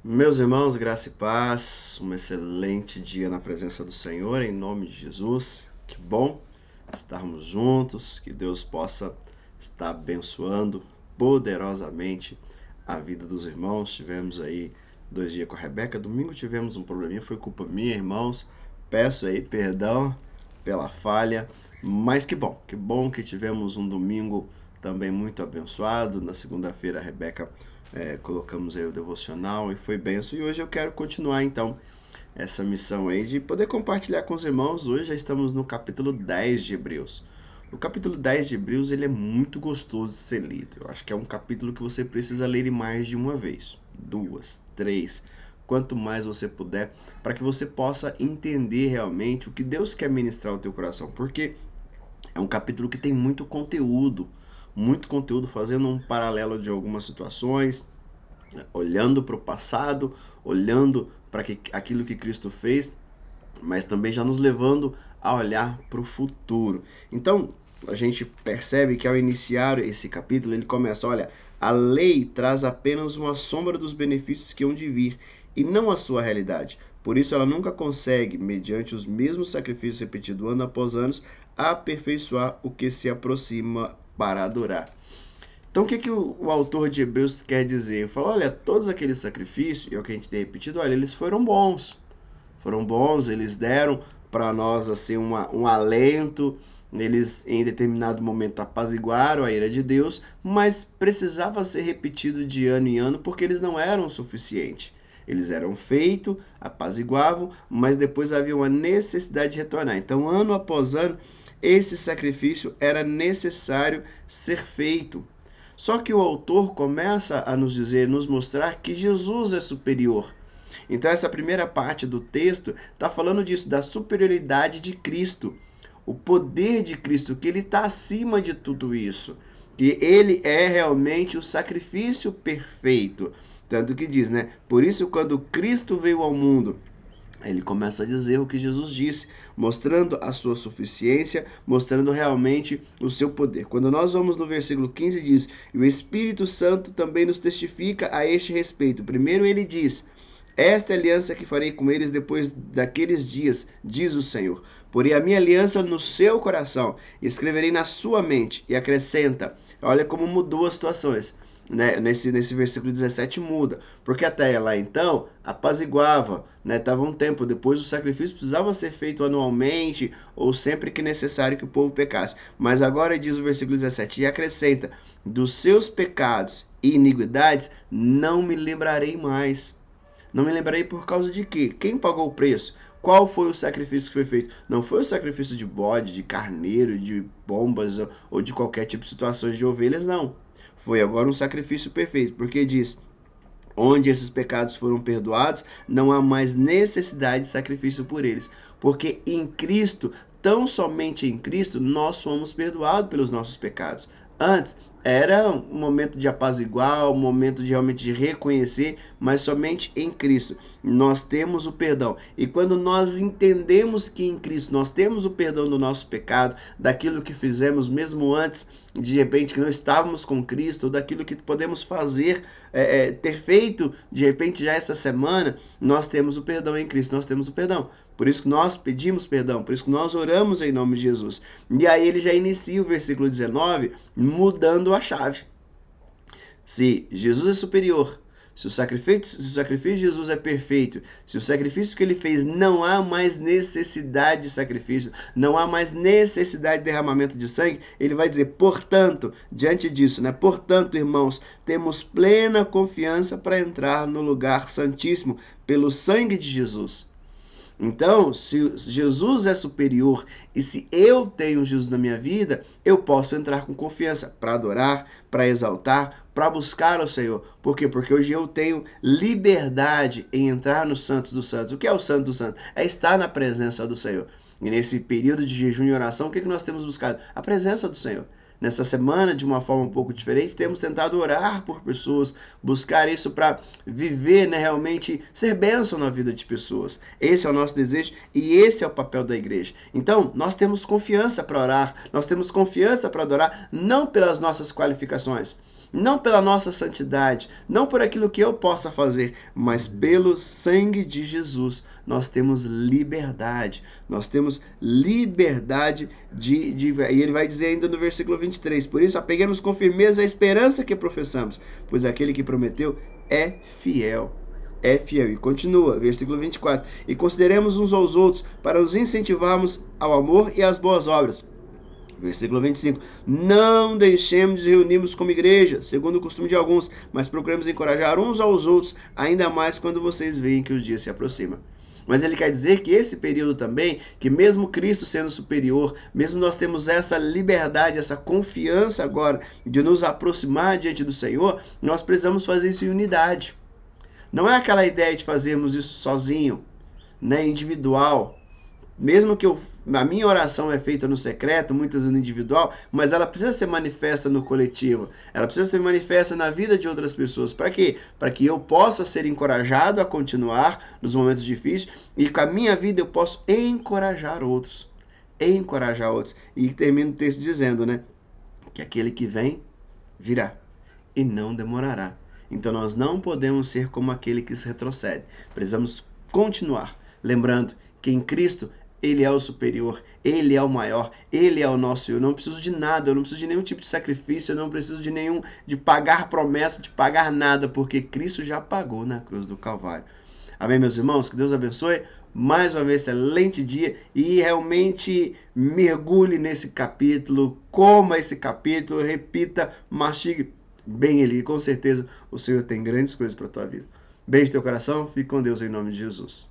Meus irmãos, graça e paz, um excelente dia na presença do Senhor, em nome de Jesus. Que bom estarmos juntos, que Deus possa estar abençoando poderosamente a vida dos irmãos. Tivemos aí 2 dias com a Rebeca, domingo tivemos um probleminha, foi culpa minha, irmãos. Peço aí perdão pela falha, mas que bom que tivemos um domingo também muito abençoado. Na segunda-feira a Rebeca colocamos aí o devocional e foi benção. E hoje eu quero continuar então essa missão aí de poder compartilhar com os irmãos. Hoje já estamos no capítulo 10 de Hebreus. O capítulo 10 de Hebreus ele é muito gostoso de ser lido. Eu acho que é um capítulo que você precisa ler ele mais de uma vez, duas, três, quanto mais você puder, para que você possa entender realmente o que Deus quer ministrar ao teu coração, porque é um capítulo que tem muito conteúdo fazendo um paralelo de algumas situações, olhando para o passado, olhando para aquilo que Cristo fez, mas também já nos levando a olhar para o futuro. Então, a gente percebe que ao iniciar esse capítulo, ele começa, olha, a lei traz apenas uma sombra dos benefícios que hão de vir, e não a sua realidade. Por isso ela nunca consegue, mediante os mesmos sacrifícios repetidos ano após ano, aperfeiçoar o que se aproxima para adorar. Então, o que o autor de Hebreus quer dizer? Ele fala, olha, todos aqueles sacrifícios, e é o que a gente tem repetido, olha, eles foram bons. Foram bons, eles deram para nós assim um alento, eles em determinado momento apaziguaram a ira de Deus, mas precisava ser repetido de ano em ano porque eles não eram suficientes. Eles eram feitos, apaziguavam, mas depois havia uma necessidade de retornar. Então, ano após ano, esse sacrifício era necessário ser feito. Só que o autor começa a nos dizer, nos mostrar que Jesus é superior. Então, essa primeira parte do texto está falando disso, da superioridade de Cristo, o poder de Cristo, que ele está acima de tudo isso, que ele é realmente o sacrifício perfeito. Tanto que diz, né? Por isso, quando Cristo veio ao mundo, ele começa a dizer o que Jesus disse, mostrando a sua suficiência, mostrando realmente o seu poder. Quando nós vamos no versículo 15, diz: E o Espírito Santo também nos testifica a este respeito. Primeiro ele diz: Esta é a aliança que farei com eles depois daqueles dias, diz o Senhor. Porei a minha aliança no seu coração, e escreverei na sua mente. E acrescenta, olha como mudou as situações. Né? Nesse versículo 17 muda, porque até lá então apaziguava, né? Tava um tempo depois, o sacrifício precisava ser feito anualmente ou sempre que necessário que o povo pecasse, mas agora diz o versículo 17, e acrescenta, dos seus pecados e iniquidades não me lembrarei mais. Não me lembrarei por causa de quê? Quem pagou o preço? Qual foi o sacrifício que foi feito? Não foi o sacrifício de bode, de carneiro, de bombas ou de qualquer tipo de situações de ovelhas, não. Foi agora um sacrifício perfeito, porque diz: onde esses pecados foram perdoados, não há mais necessidade de sacrifício por eles, porque em Cristo, tão somente em Cristo, nós fomos perdoados pelos nossos pecados. Antes, era um momento de apaziguar, um momento de realmente de reconhecer, mas somente em Cristo nós temos o perdão. E quando nós entendemos que em Cristo nós temos o perdão do nosso pecado, daquilo que fizemos mesmo antes, de repente que não estávamos com Cristo, ou daquilo que podemos fazer, ter feito de repente já essa semana, nós temos o perdão em Cristo, nós temos o perdão. Por isso que nós pedimos perdão, por isso que nós oramos em nome de Jesus. E aí ele já inicia o versículo 19 mudando a chave. Se Jesus é superior, se o sacrifício de Jesus é perfeito, se o sacrifício que ele fez não há mais necessidade de sacrifício, não há mais necessidade de derramamento de sangue, ele vai dizer, portanto, diante disso, né? Portanto, irmãos, temos plena confiança para entrar no lugar santíssimo pelo sangue de Jesus. Então, se Jesus é superior e se eu tenho Jesus na minha vida, eu posso entrar com confiança para adorar, para exaltar, para buscar ao Senhor. Por quê? Porque hoje eu tenho liberdade em entrar no Santos dos Santos. O que é o Santo dos Santos? É estar na presença do Senhor. E nesse período de jejum e oração, o que nós temos buscado? A presença do Senhor. Nessa semana, de uma forma um pouco diferente, temos tentado orar por pessoas, buscar isso para viver, né, realmente ser bênção na vida de pessoas. Esse é o nosso desejo e esse é o papel da igreja. Então, nós temos confiança para orar, nós temos confiança para adorar, não pelas nossas qualificações, não pela nossa santidade, não por aquilo que eu possa fazer, mas pelo sangue de Jesus. Nós temos liberdade. Nós temos liberdade E ele vai dizer ainda no versículo 23, por isso apeguemos com firmeza a esperança que professamos, pois aquele que prometeu é fiel. É fiel. E continua, versículo 24. E consideremos uns aos outros para nos incentivarmos ao amor e às boas obras. Versículo 25. Não deixemos de reunirmos como igreja, segundo o costume de alguns, mas procuremos encorajar uns aos outros, ainda mais quando vocês veem que o dia se aproxima. Mas ele quer dizer que esse período também, que mesmo Cristo sendo superior, mesmo nós temos essa liberdade, essa confiança agora de nos aproximar diante do Senhor, nós precisamos fazer isso em unidade. Não é aquela ideia de fazermos isso sozinho, né, individual. Mesmo que a minha oração é feita no secreto, muitas vezes no individual, mas ela precisa ser manifesta no coletivo. Ela precisa ser manifesta na vida de outras pessoas. Para quê? Para que eu possa ser encorajado a continuar nos momentos difíceis e com a minha vida eu possa encorajar outros. Encorajar outros. E termina o texto dizendo, né, que aquele que vem, virá e não demorará. Então nós não podemos ser como aquele que se retrocede. Precisamos continuar. Lembrando que em Cristo Ele é o superior, Ele é o maior, Ele é o nosso. Eu não preciso de nada, eu não preciso de nenhum tipo de sacrifício, eu não preciso de pagar promessa, de pagar nada, porque Cristo já pagou na cruz do Calvário. Amém, meus irmãos? Que Deus abençoe. Mais uma vez, excelente dia e realmente mergulhe nesse capítulo, coma esse capítulo, repita, mastigue bem ele. Com certeza o Senhor tem grandes coisas para a tua vida. Beijo no teu coração, fique com Deus em nome de Jesus.